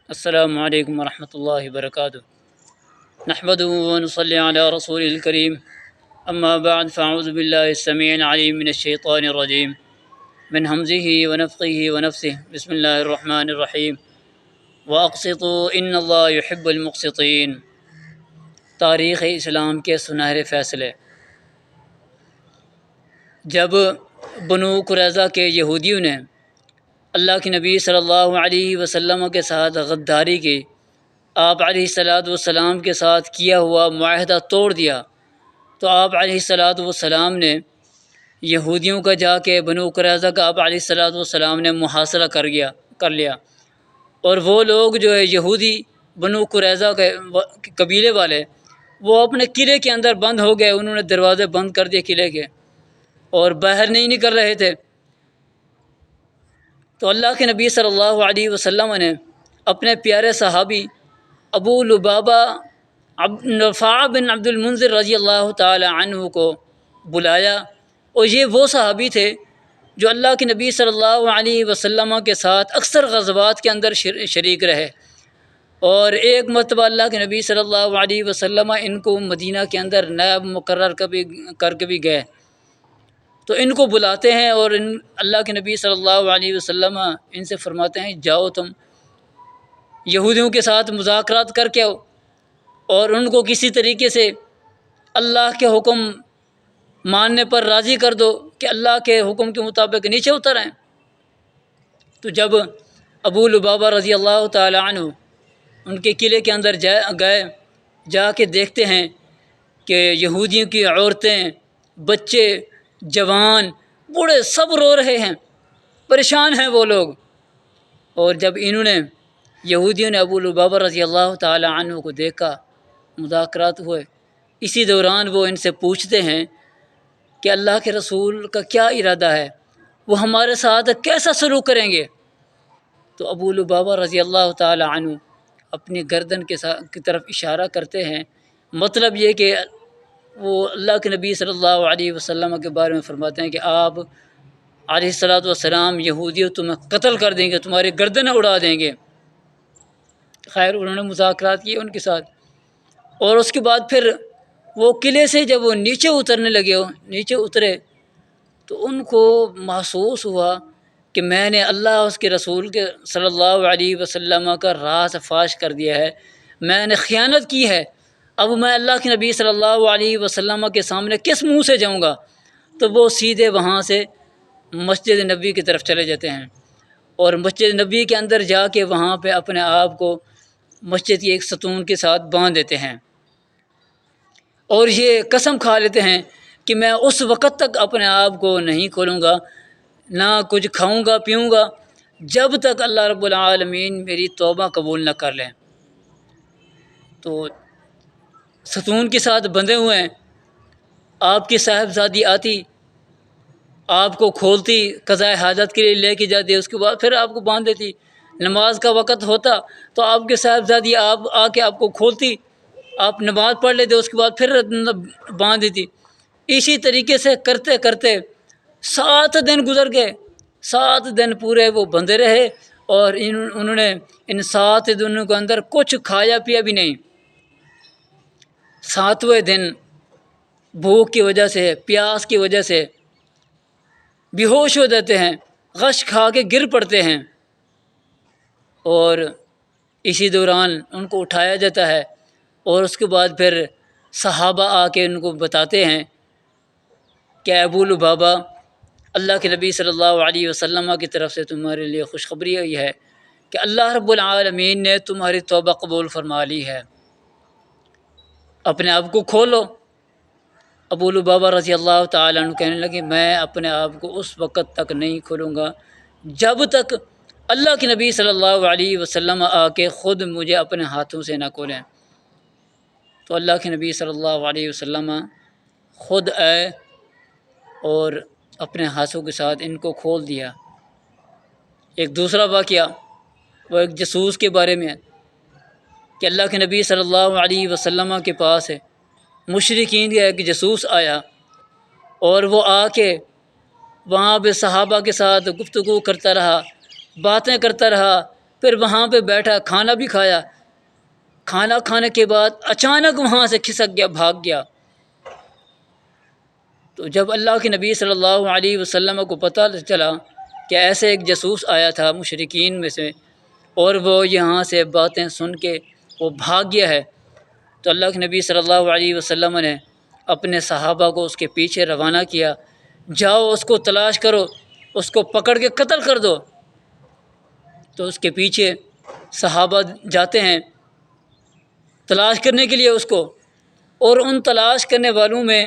السلام علیکم ورحمۃ اللہ وبرکاتہ۔ نحمده ونصلي على رسول الكريم، اما بعد فاعوذ باللہ السمیع العلیم من الشیطان الرجیم من حمزه ونفخه ونفثه، بسم اللہ الرحمن الرحیم۔ واقسطوا ان اللہ يحب المقسطین۔ تاریخ اسلام کے سنہرے فیصلے۔ جب بنو قریظہ کے یہودیوں نے اللہ کے نبی صلی اللہ علیہ وسلم کے ساتھ غداری کی، آپ علیہ الصلاۃ والسلام کے ساتھ کیا ہوا معاہدہ توڑ دیا، تو آپ علیہ الصلاۃ والسلام نے یہودیوں کا جا کے بنو قریظہ کا آپ علیہ الصلاۃ والسلام نے محاصرہ کر لیا، اور وہ لوگ جو ہے یہودی بنو قریظہ کے قبیلے والے، وہ اپنے قلعے کے اندر بند ہو گئے، انہوں نے دروازے بند کر دیے قلعے کے اور باہر نہیں نکل رہے تھے۔ تو اللہ کے نبی صلی اللہ علیہ وسلم نے اپنے پیارے صحابی ابو لبابہ رفاعہ بن عبد المنذر رضی اللہ تعالی عنہ کو بلایا، اور یہ وہ صحابی تھے جو اللہ کے نبی صلی اللہ علیہ وسلم کے ساتھ اکثر غزوات کے اندر شریک رہے، اور ایک مرتبہ اللہ کے نبی صلی اللہ علیہ وسلم ان کو مدینہ کے اندر نائب مقرر کر کے بھی گئے۔ تو ان کو بلاتے ہیں اور اللہ کے نبی صلی اللہ علیہ وسلم ان سے فرماتے ہیں، جاؤ تم یہودیوں کے ساتھ مذاکرات کر کے آؤ اور ان کو کسی طریقے سے اللہ کے حکم ماننے پر راضی کر دو کہ اللہ کے حکم کے مطابق نیچے اتر آئیں۔ تو جب ابو لبابہ رضی اللہ تعالی عنہ ان کے قلعے کے اندر گئے، جا کے دیکھتے ہیں کہ یہودیوں کی عورتیں، بچے، جوان، بوڑھے سب رو رہے ہیں، پریشان ہیں وہ لوگ۔ اور جب انہوں نے یہودیوں نے ابو لبابہ رضی اللہ تعالی عنہ کو دیکھا، مذاکرات ہوئے، اسی دوران وہ ان سے پوچھتے ہیں کہ اللہ کے رسول کا کیا ارادہ ہے، وہ ہمارے ساتھ کیسا سلوک کریں گے؟ تو ابو لبابہ رضی اللہ تعالی عنہ اپنی گردن کی طرف اشارہ کرتے ہیں، مطلب یہ کہ وہ اللہ کے نبی صلی اللہ علیہ وسلم کے بارے میں فرماتے ہیں کہ آپ علیہ الصلاۃ والسلام یہودیوں تمہیں قتل کر دیں گے، تمہاری گردنیں اڑا دیں گے۔ خیر انہوں نے مذاکرات کیے ان کے ساتھ، اور اس کے بعد پھر وہ قلعے سے جب وہ نیچے اترنے لگے، نیچے اترے تو ان کو محسوس ہوا کہ میں نے اللہ اس کے رسول کے صلی اللہ علیہ وسلم کا راز فاش کر دیا ہے، میں نے خیانت کی ہے، اب میں اللہ کے نبی صلی اللہ علیہ وسلم کے سامنے کس منہ سے جاؤں گا؟ تو وہ سیدھے وہاں سے مسجد نبی کی طرف چلے جاتے ہیں، اور مسجد نبی کے اندر جا کے وہاں پہ اپنے آپ کو مسجد کی ایک ستون کے ساتھ باندھ دیتے ہیں، اور یہ قسم کھا لیتے ہیں کہ میں اس وقت تک اپنے آپ کو نہیں کھولوں گا، نہ کچھ کھاؤں گا پیوں گا، جب تک اللہ رب العالمین میری توبہ قبول نہ کر لیں۔ تو ستون کے ساتھ بندھے ہوئے ہیں، آپ کی صاحبزادی آتی، آپ کو کھولتی، قضاء حاجت کے لیے لے کے جاتی، اس کے بعد پھر آپ کو باندھ دیتی، نماز کا وقت ہوتا تو آپ کے صاحبزادی آ کے آپ کو کھولتی، آپ نماز پڑھ لیتے، اس کے بعد پھر باندھ دیتی۔ اسی طریقے سے کرتے کرتے 7 دن گزر گئے، 7 دن پورے وہ بندھے رہے، اور انہوں نے ان 7 دنوں کے اندر کچھ کھایا پیا بھی نہیں۔ 7ویں دن بھوک کی وجہ سے، پیاس کی وجہ سے بے ہوش ہو جاتے ہیں، غش کھا کے گر پڑتے ہیں، اور اسی دوران ان کو اٹھایا جاتا ہے، اور اس کے بعد پھر صحابہ آ کے ان کو بتاتے ہیں کہ ابو لبابہ، اللہ کے نبی صلی اللہ علیہ وسلم کی طرف سے تمہارے لیے خوشخبری ہوئی ہے کہ اللہ رب العالمین نے تمہاری توبہ قبول فرما لی ہے، اپنے آپ کو کھولو۔ ابو لبابہ رضی اللہ تعالیٰ عنہ کہنے لگے، میں اپنے آپ کو اس وقت تک نہیں کھولوں گا جب تک اللہ کے نبی صلی اللہ علیہ وسلم آ کے خود مجھے اپنے ہاتھوں سے نہ کھولیں۔ تو اللہ کے نبی صلی اللہ علیہ وسلم خود آئے اور اپنے ہاتھوں کے ساتھ ان کو کھول دیا۔ ایک دوسرا واقعہ وہ ایک جاسوس کے بارے میں ہے کہ اللہ کے نبی صلی اللہ علیہ وسلم کے پاس مشرکین کا ایک جاسوس آیا، اور وہ آ کے وہاں پہ صحابہ کے ساتھ گفتگو کرتا رہا، باتیں کرتا رہا، پھر وہاں پہ بیٹھا، کھانا بھی کھایا، کھانا کھانے کے بعد اچانک وہاں سے کھسک گیا، بھاگ گیا۔ تو جب اللہ کے نبی صلی اللہ علیہ وسلم کو پتہ چلا کہ ایسے ایک جاسوس آیا تھا مشرکین میں سے، اور وہ یہاں سے باتیں سن کے وہ بھاگ گیا ہے، تو اللہ کے نبی صلی اللہ علیہ وسلم نے اپنے صحابہ کو اس کے پیچھے روانہ کیا، جاؤ اس کو تلاش کرو، اس کو پکڑ کے قتل کر دو۔ تو اس کے پیچھے صحابہ جاتے ہیں تلاش کرنے کے لیے اس کو، اور ان تلاش کرنے والوں میں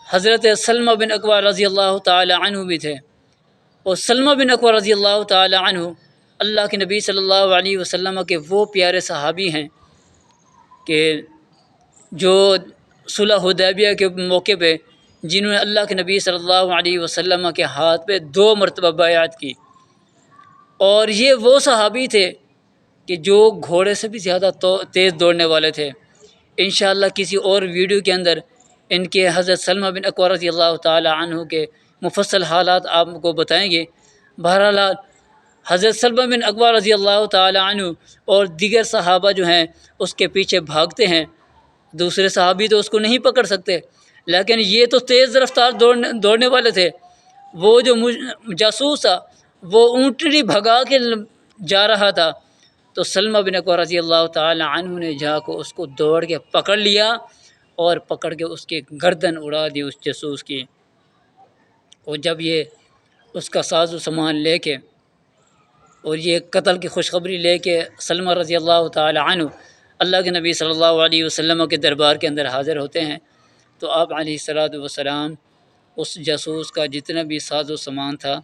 حضرت سلمہ بن اکوع رضی اللہ تعالی عنہ بھی تھے۔ اور سلمہ بن اکوع رضی اللہ تعالی عنہ اللہ کے نبی صلی اللہ علیہ وسلم کے وہ پیارے صحابی ہیں کہ جو صلح حدیبیہ کے موقع پہ جنہوں نے اللہ کے نبی صلی اللہ علیہ وسلم کے ہاتھ پہ 2 مرتبہ بیعت کی، اور یہ وہ صحابی تھے کہ جو گھوڑے سے بھی زیادہ تیز دوڑنے والے تھے۔ انشاءاللہ کسی اور ویڈیو کے اندر ان کے حضرت سلمہ بن اکوع رضی اللہ تعالی عنہ کے مفصل حالات آپ کو بتائیں گے۔ بہرحال حضرت سلمہ بن اکوع رضی اللہ تعالی عنہ اور دیگر صحابہ جو ہیں اس کے پیچھے بھاگتے ہیں، دوسرے صحابی تو اس کو نہیں پکڑ سکتے، لیکن یہ تو تیز رفتار دوڑنے والے تھے۔ وہ جو جاسوس تھا وہ اونٹنی بھگا کے جا رہا تھا، تو سلمہ بن اکوع رضی اللہ تعالی عنہ نے جا کو اس کو دوڑ کے پکڑ لیا، اور پکڑ کے اس کی گردن اڑا دی اس جاسوس کی۔ اور جب یہ اس کا ساز و سامان لے کے اور یہ قتل کی خوشخبری لے کے سلمہ رضی اللہ تعالی عنہ اللہ کے نبی صلی اللہ علیہ وسلم کے دربار کے اندر حاضر ہوتے ہیں، تو آپ علیہ السلام اس جاسوس کا جتنا بھی ساز و سامان تھا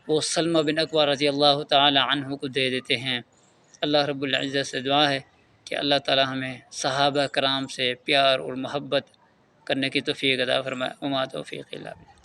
وہ سلمہ بن اکوع رضی اللہ تعالی عنہ کو دے دیتے ہیں۔ اللہ رب العزت سے دعا ہے کہ اللہ تعالی ہمیں صحابہ کرام سے پیار اور محبت کرنے کی توفیق عطا فرمائے۔ وما توفیق الا باللہ۔